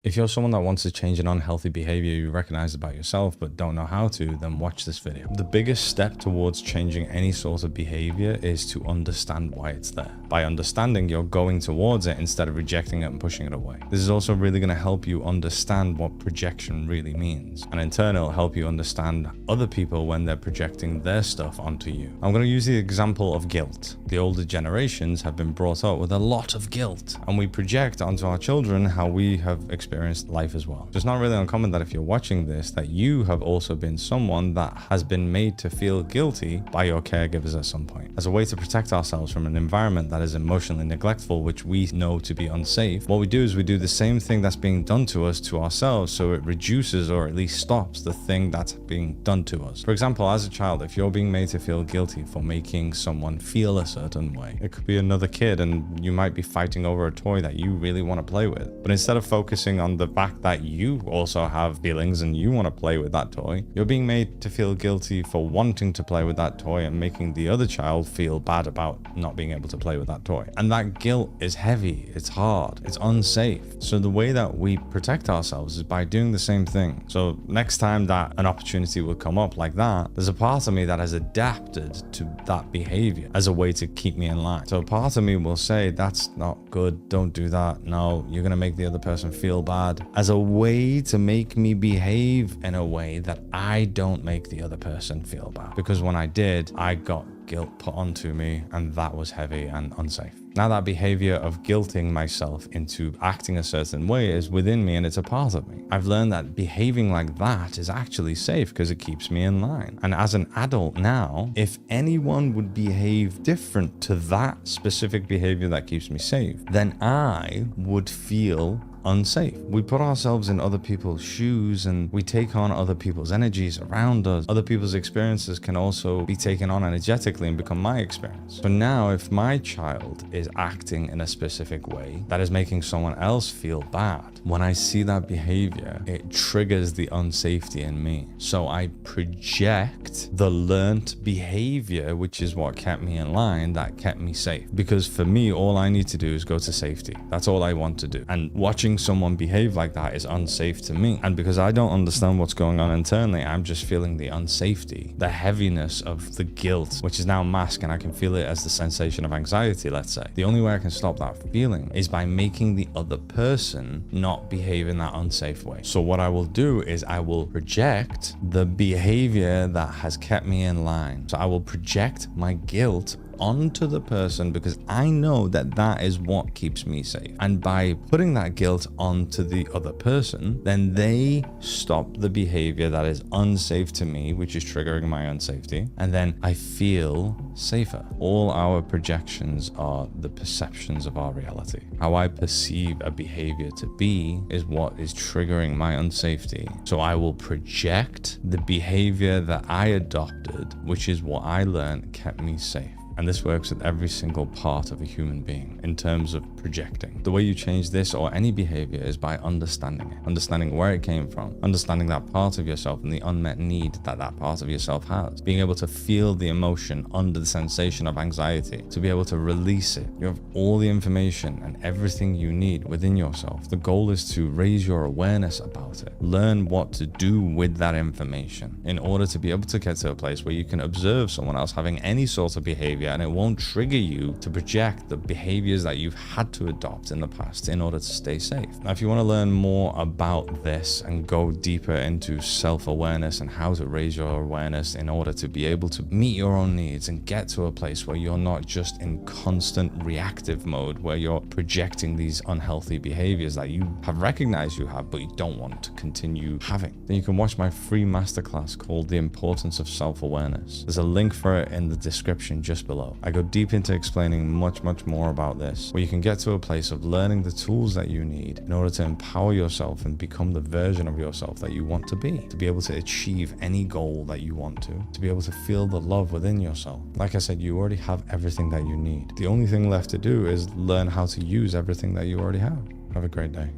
If you're someone that wants to change an unhealthy behavior you recognize about yourself but don't know how to, then watch this video. The biggest step towards changing any sort of behavior is to understand why it's there. By understanding, you're going towards it instead of rejecting it and pushing it away. This is also really going to help you understand what projection really means. And in turn, it'll help you understand other people when they're projecting their stuff onto you. I'm going to use the example of guilt. The older generations have been brought up with a lot of guilt, and we project onto our children how we have experienced life as well. So it's not really uncommon that if you're watching this, that you have also been someone that has been made to feel guilty by your caregivers at some point. As a way to protect ourselves from an environment that is emotionally neglectful, which we know to be unsafe, what we do is we do the same thing that's being done to us to ourselves, so it reduces or at least stops the thing that's being done to us. For example, as a child, if you're being made to feel guilty for making someone feel a certain way, it could be another kid and you might be fighting over a toy that you really want to play with. But instead of focusing on the fact that you also have feelings and you want to play with that toy, you're being made to feel guilty for wanting to play with that toy and making the other child feel bad about not being able to play with that toy. And that guilt is heavy, it's hard, it's unsafe. So the way that we protect ourselves is by doing the same thing. So next time that an opportunity will come up like that, there's a part of me that has adapted to that behavior as a way to keep me in line. So part of me will say, that's not good, don't do that. No, you're going to make the other person feel bad, as a way to make me behave in a way that I don't make the other person feel bad. Because when I did, I got guilt put onto me, and that was heavy and unsafe. Now that behavior of guilting myself into acting a certain way is within me and it's a part of me. I've learned that behaving like that is actually safe because it keeps me in line. And as an adult now, if anyone would behave different to that specific behavior that keeps me safe, then I would feel unsafe. We put ourselves in other people's shoes and we take on other people's energies around us. Other people's experiences can also be taken on energetically and become my experience. So now if my child is acting in a specific way that is making someone else feel bad, when I see that behavior, it triggers the unsafety in me. So I project the learnt behavior, which is what kept me in line, that kept me safe. Because for me, all I need to do is go to safety. That's all I want to do. And watching someone behave like that is unsafe to me. And because I don't understand what's going on internally, I'm just feeling the unsafety, the heaviness of the guilt, which is now masked, and I can feel it as the sensation of anxiety, let's say. The only way I can stop that feeling is by making the other person not behave in that unsafe way. So what I will do is I will project the behavior that has kept me in line. So I will project my guilt onto the person because I know that that is what keeps me safe. And by putting that guilt onto the other person, then they stop the behavior that is unsafe to me, which is triggering my unsafety. And then I feel safer. All our projections are the perceptions of our reality. How I perceive a behavior to be is what is triggering my unsafety. So I will project the behavior that I adopted, which is what I learned kept me safe. And this works with every single part of a human being in terms of projecting. The way you change this or any behavior is by understanding it, understanding where it came from, understanding that part of yourself and the unmet need that that part of yourself has, being able to feel the emotion under the sensation of anxiety, to be able to release it. You have all the information and everything you need within yourself. The goal is to raise your awareness about it, learn what to do with that information in order to be able to get to a place where you can observe someone else having any sort of behavior and it won't trigger you to project the behaviors that you've had to adopt in the past in order to stay safe. Now, if you want to learn more about this and go deeper into self-awareness and how to raise your awareness in order to be able to meet your own needs and get to a place where you're not just in constant reactive mode, where you're projecting these unhealthy behaviors that you have recognized you have, but you don't want to continue having, then you can watch my free masterclass called The Importance of Self-Awareness. There's a link for it in the description just below. I go deep into explaining much more about this, where you can get to a place of learning the tools that you need in order to empower yourself and become the version of yourself that you want to be able to achieve any goal that you want to be able to feel the love within yourself. Like I said, you already have everything that you need. The only thing left to do is learn how to use everything that you already have. Have a great day.